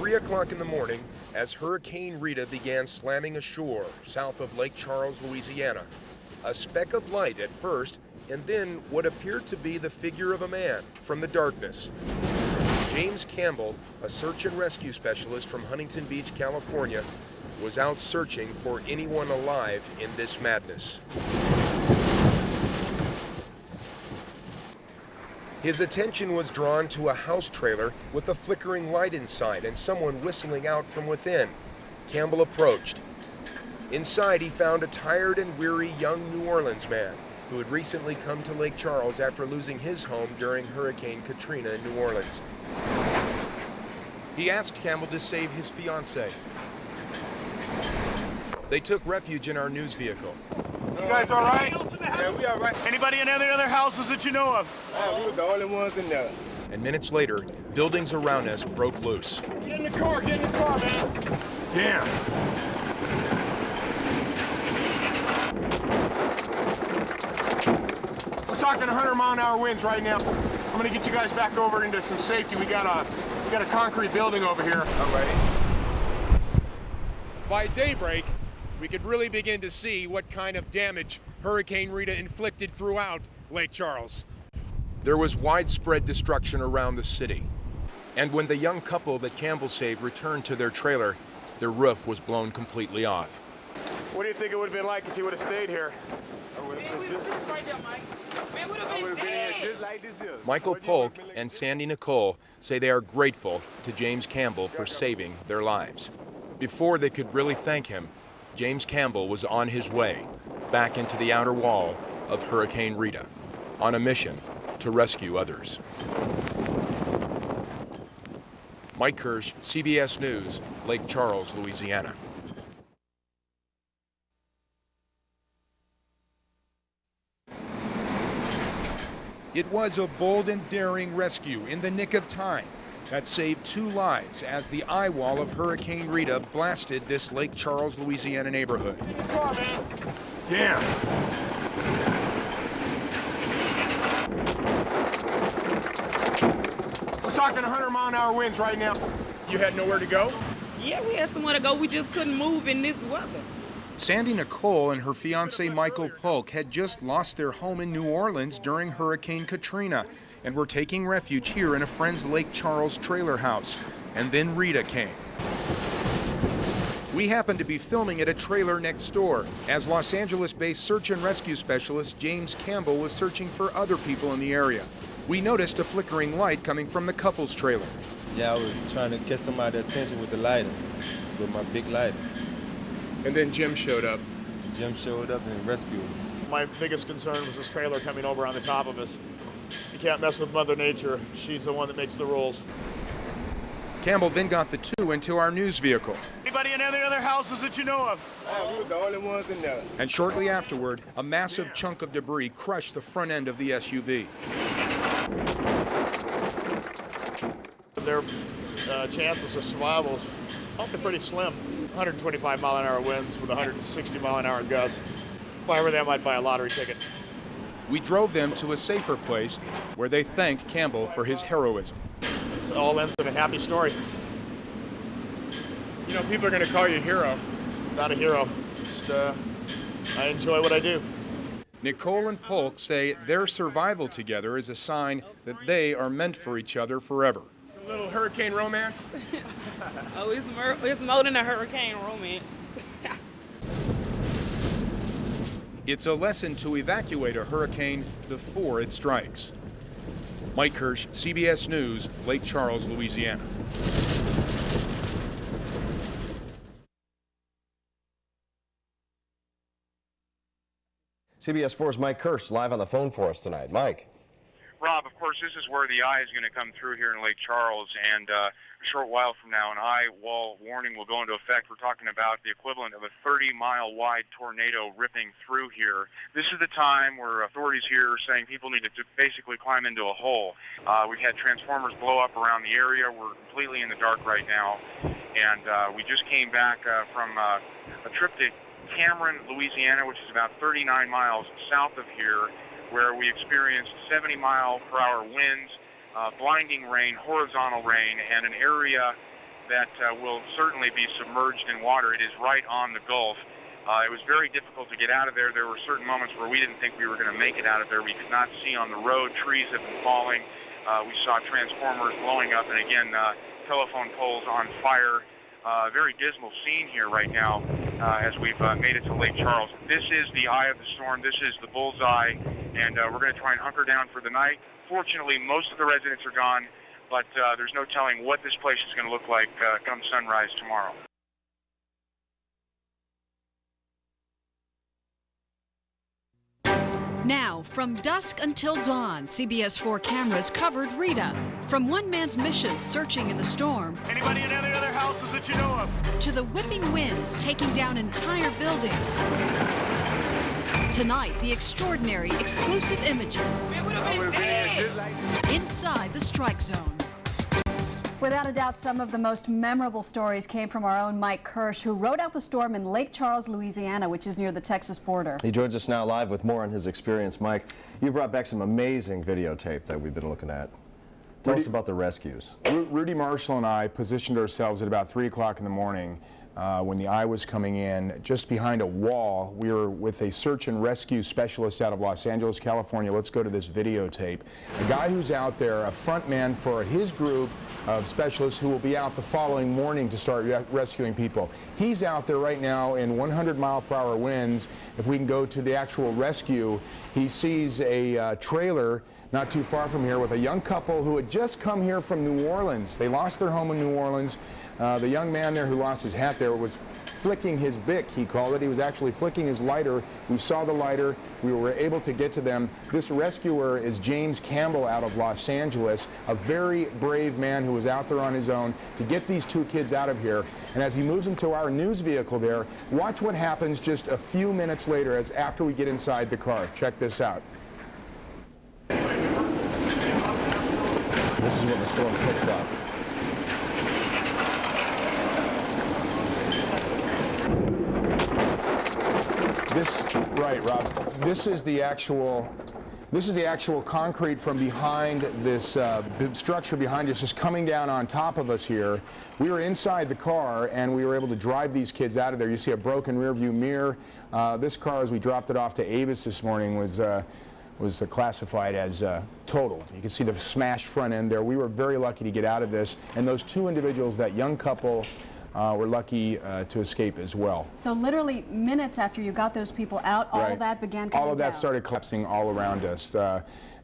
3 o'clock in the morning as Hurricane Rita began slamming ashore south of Lake Charles, Louisiana. A speck of light at first, and then what appeared to be the figure of a man from the darkness. James Campbell, a search and rescue specialist from Huntington Beach, California, was out searching for anyone alive in this madness. His attention was drawn to a house trailer with a flickering light inside and someone whistling out from within. Campbell approached. Inside, he found a tired and weary young New Orleans man who had recently come to Lake Charles after losing his home during Hurricane Katrina in New Orleans. He asked Campbell to save his fiancée. They took refuge in our news vehicle. You guys all right? Yeah, we all right. Anybody in any other houses that you know of? We were the only ones in there. And minutes later, buildings around us broke loose. Get in the car, man. Damn. We're talking 100-mile-an-hour winds right now. I'm gonna get you guys back over into some safety. We got a concrete building over here. All right. By daybreak, we could really begin to see what kind of damage Hurricane Rita inflicted throughout Lake Charles. There was widespread destruction around the city. And when the young couple that Campbell saved returned to their trailer, their roof was blown completely off. What do you think it would have been like if you would have stayed here? Michael Polk and Sandy Nicole say they are grateful to James Campbell for saving their lives. Before they could really thank him, James Campbell was on his way back into the outer wall of Hurricane Rita on a mission to rescue others. Mike Kirsch, CBS News, Lake Charles, Louisiana. It was a bold and daring rescue in the nick of time that saved 2 lives as the eye wall of Hurricane Rita blasted this Lake Charles, Louisiana neighborhood. Get in the car, man. Damn. We're talking 100-mile-an-hour winds right now. You had nowhere to go? Yeah, we had somewhere to go. We just couldn't move in this weather. Sandy Nicole and her fiancé Michael Polk had just lost their home in New Orleans during Hurricane Katrina and were taking refuge here in a friend's Lake Charles trailer house. And then Rita came. We happened to be filming at a trailer next door as Los Angeles-based search and rescue specialist James Campbell was searching for other people in the area. We noticed a flickering light coming from the couple's trailer. Yeah, I was trying to get somebody's attention with the lighter, with my big lighter. And then Jim showed up. Jim showed up and rescued me. My biggest concern was this trailer coming over on the top of us. You can't mess with Mother Nature. She's the one that makes the rules. Campbell then got the 2 into our news vehicle. Anybody in any other houses that you know of? We were the only ones in there. And shortly afterward, a massive chunk of debris crushed the front end of the SUV. Their chances of survival is probably pretty slim. 125-mile-an-hour winds with 160-mile-an-hour gusts. If I were them, I'd buy a lottery ticket. We drove them to a safer place where they thanked Campbell for his heroism. It all ends in a happy story. You know, people are going to call you a hero. Not a hero. Just, I enjoy what I do. Nicole and Polk say their survival together is a sign that they are meant for each other forever. A little hurricane romance? Oh, it's more than a hurricane romance. It's a lesson to evacuate a hurricane before it strikes. Mike Kirsch, CBS News, Lake Charles, Louisiana. CBS 4's Mike Kirsch live on the phone for us tonight. Mike. Rob, of course, this is where the eye is going to come through here in Lake Charles, and a short while from now, an eye wall warning will go into effect. We're talking about the equivalent of a 30-mile wide tornado ripping through here. This is the time where authorities here are saying people need to basically climb into a hole. We've had transformers blow up around the area. We're completely in the dark right now, and we just came back from a trip to Cameron, Louisiana, which is about 39 miles south of here, where we experienced 70-mile-per-hour winds, blinding rain, horizontal rain, and an area that will certainly be submerged in water. It is right on the Gulf. It was very difficult to get out of there. There were certain moments where we didn't think we were going to make it out of there. We could not see on the road. Trees have been falling. We saw transformers blowing up, and again, telephone poles on fire. Very dismal scene here right now as we've made it to Lake Charles. This is the eye of the storm. This is the bullseye, and we're going to try and hunker down for the night. Fortunately, most of the residents are gone, but there's no telling what this place is going to look like come sunrise tomorrow. Now, from dusk until dawn, CBS 4 cameras covered Rita. From one man's mission searching in the storm. Anybody in any other houses that you know of? To the whipping winds taking down entire buildings. Tonight, the extraordinary exclusive images. Inside the strike zone. Without a doubt, some of the most memorable stories came from our own Mike Kirsch, who rode out the storm in Lake Charles, Louisiana, which is near the Texas border. He joins us now live with more on his experience. Mike, you brought back some amazing videotape that we've been looking at. Tell us about the rescues. Rudy Marshall and I positioned ourselves at about 3 o'clock in the morning when the eye was coming in. Just behind a wall, we were with a search and rescue specialist out of Los Angeles, California. Let's go to this videotape. A guy who's out there, a front man for his group of specialists who will be out the following morning to start rescuing people. He's out there right now in 100-mile-per-hour winds. If we can go to the actual rescue, he sees a trailer not too far from here with a young couple who had just come here from New Orleans. They lost their home in New Orleans. The young man there who lost his hat there was flicking his Bic, he called it. He was actually flicking his lighter. We saw the lighter. We were able to get to them. This rescuer is James Campbell out of Los Angeles, a very brave man who was out there on his own to get these two kids out of here. And as he moves into our news vehicle there, watch what happens just a few minutes later as after we get inside the car. Check this out. This is what the storm picks up. Right, Rob. This is the actual concrete from behind this structure behind us, just coming down on top of us here. We were inside the car, and we were able to drive these kids out of there. You see a broken rearview mirror. This car, as we dropped it off to Avis this morning, was classified as totaled. You can see the smashed front end there. We were very lucky to get out of this, and those two individuals, that young couple, were lucky to escape as well. So literally minutes after you got those people out, all of that began coming down. All of that started collapsing all around us.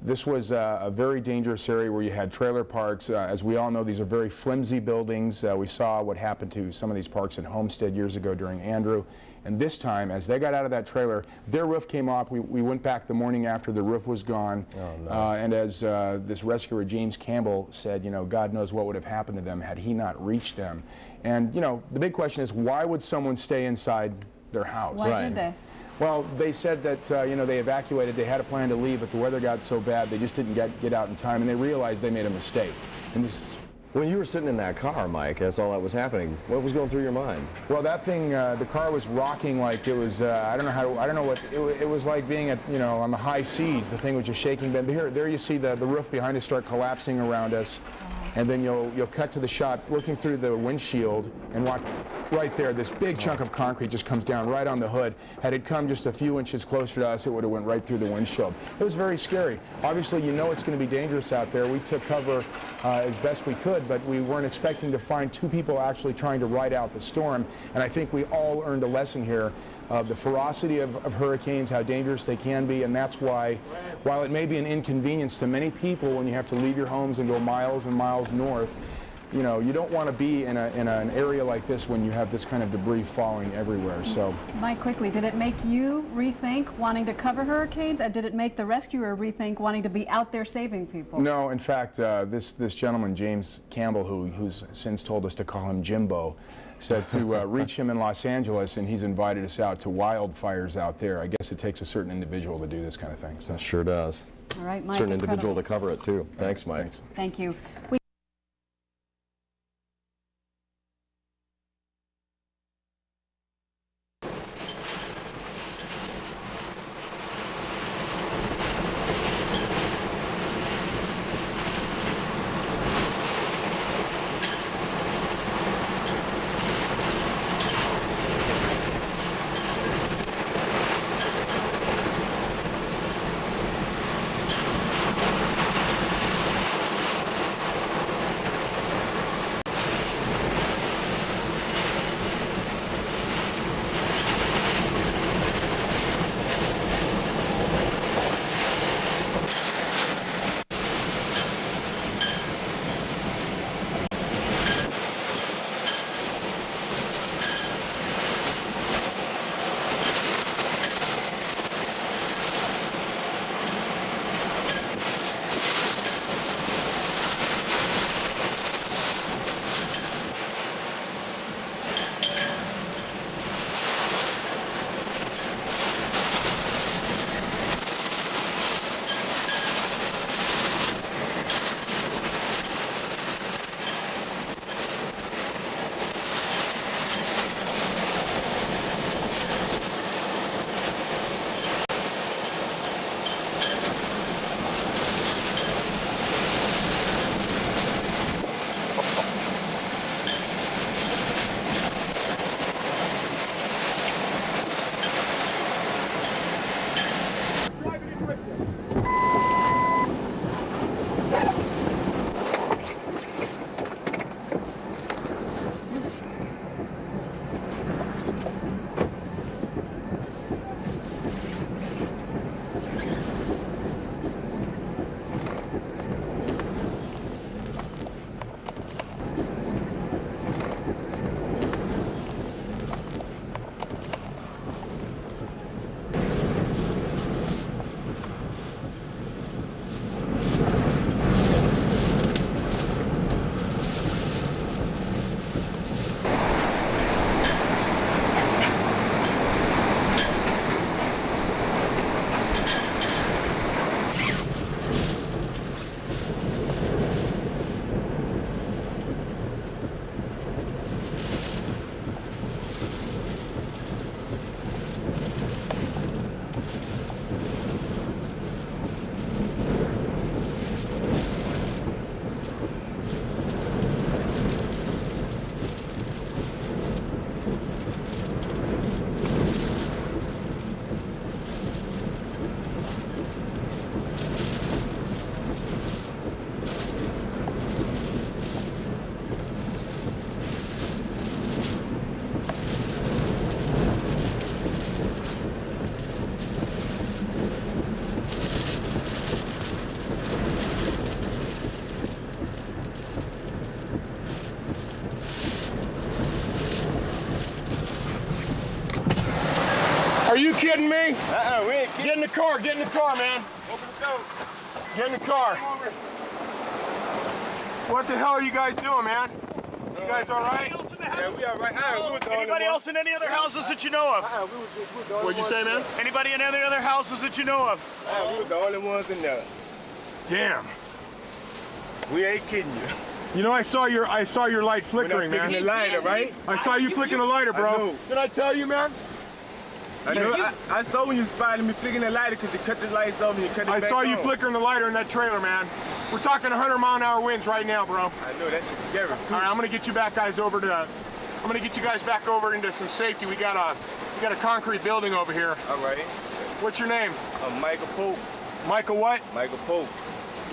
This was a very dangerous area where you had trailer parks. As we all know, these are very flimsy buildings. We saw what happened to some of these parks in Homestead years ago during Andrew. And this time, as they got out of that trailer, their roof came off. We went back the morning after the roof was gone. Oh, no. And as this rescuer, James Campbell, said, you know, God knows what would have happened to them had he not reached them. And, you know, the big question is, why would someone stay inside their house? Why did they? Well, they said that, you know, they evacuated. They had a plan to leave, but the weather got so bad they just didn't get out in time, and they realized they made a mistake. And this. When you were sitting in that car, Mike, as all that was happening, what was going through your mind? Well, that thing, the car was rocking like it was, I don't know what, it was like being at, you know, on the high seas. The thing was just shaking. But there you see the roof behind us start collapsing around us. And then you'll cut to the shot, looking through the windshield, and watch right there, this big chunk of concrete just comes down right on the hood. Had it come just a few inches closer to us, it would have went right through the windshield. It was very scary. Obviously, you know it's going to be dangerous out there. We took cover as best we could, but we weren't expecting to find two people actually trying to ride out the storm. And I think we all earned a lesson here of the ferocity of hurricanes, how dangerous they can be, and that's why, while it may be an inconvenience to many people when you have to leave your homes and go miles and miles north, you know, you don't want to be in an area like this when you have this kind of debris falling everywhere. So, Mike, quickly, did it make you rethink wanting to cover hurricanes, and did it make the rescuer rethink wanting to be out there saving people? No, in fact, this gentleman, James Campbell, who's since told us to call him Jimbo, said to reach him in Los Angeles, and he's invited us out to wildfires out there. I guess it takes a certain individual to do this kind of thing. So. It sure does. All right, Mike. Certain individual to cover it too. Thanks, Mike. Thanks. Thank you. kidding me? We ain't kidding. Get in the car, man. Open the door. Get in the car. What the hell are you guys doing, man? You guys all right? Yeah, we all right. Anybody else in any other houses that you know of? What'd you say, man? Anybody in any other houses that you know of? We were the only ones in there. Damn. We ain't kidding you. You know, I saw your light flickering, man. Flicking the lighter, right? I saw you flicking the lighter, bro. I know. Did I tell you, man? I know. I saw when you spotted me flicking the lighter because you cut your lights off and you cut it back I saw you on. flickering the lighter in that trailer, man. We're talking 100-mile-an-hour winds right now, bro. I know, that shit's scary too. All right, I'm gonna get you back guys over to. I'm gonna get you guys back over into some safety. We got a concrete building over here. All right. What's your name? Michael Pope. Michael what? Michael Pope.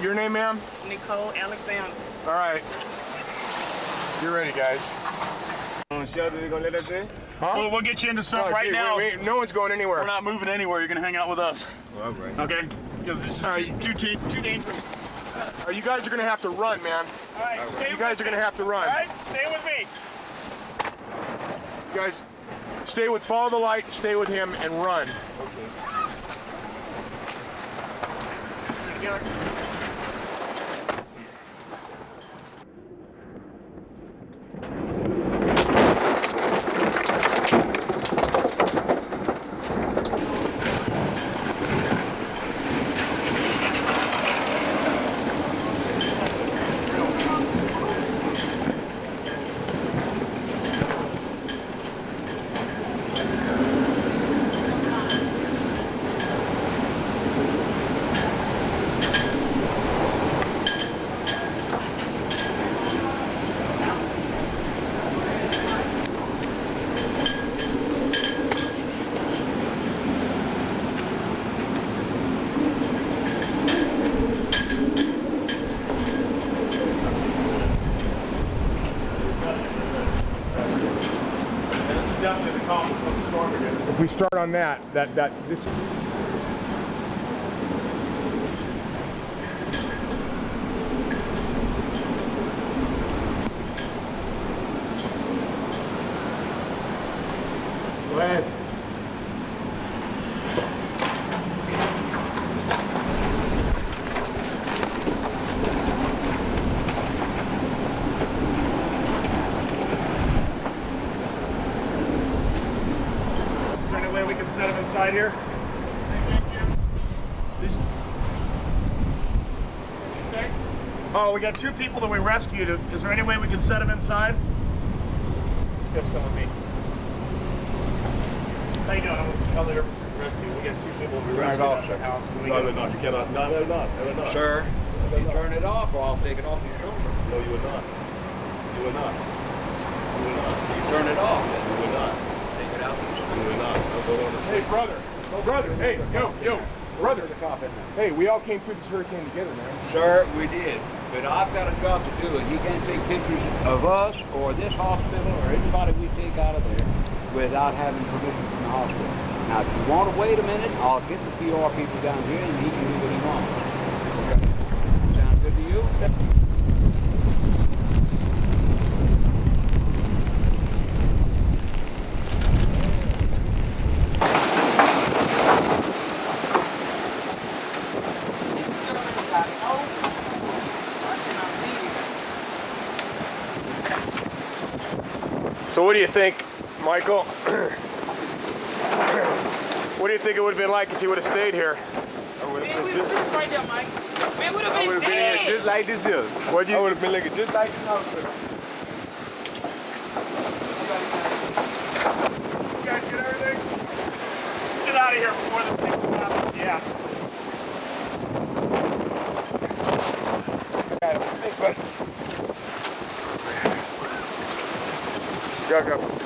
Your name, ma'am? Nicole Alexander. All right. You're ready, guys. On the shelter, they gonna let us in? Huh? We'll get you into something right now. Wait, no one's going anywhere. We're not moving anywhere. You're gonna hang out with us. All right. Okay? Because this is too dangerous. You guys are gonna have to run, man. All right, stay You guys are gonna have to run. All right, stay with me. You guys, follow the light, stay with him, and run. Together. If we start on this. Go ahead. Is there any way we can set him inside here? Oh, we got 2 people that we rescued. Is there any way we can set them inside? This guy's coming with me. How you doing? I'm with the Kelly Rescue. We got 2 people we rescued out of the house. Can we No, they're not. You cannot. No, they're not. They're not. Sir, you turn it off or I'll take it off your shoulder. No, you would not. You would not. You would not. You turn it off. You would not. Take it out. You would not. I'll go on. Hey, brother. Brother. Hey, yo. Brother. Hey, we all came through this hurricane together, man. Sir, we did. But I've got a job to do, and you can't take pictures of us or this hospital or anybody we take out of there without having permission from the hospital. Now, if you want to wait a minute, I'll get the PR people down here and he can do what he wants. Okay. Sound good to you? So what do you think, Michael? What do you think it would have been like if you would have stayed here? Man, we would have been right there, Mike. Man, we would have been Here just like this here. I would have been looking just like this hospital. You guys get everything? Let's get out of here before the thing happens. Yeah. Go.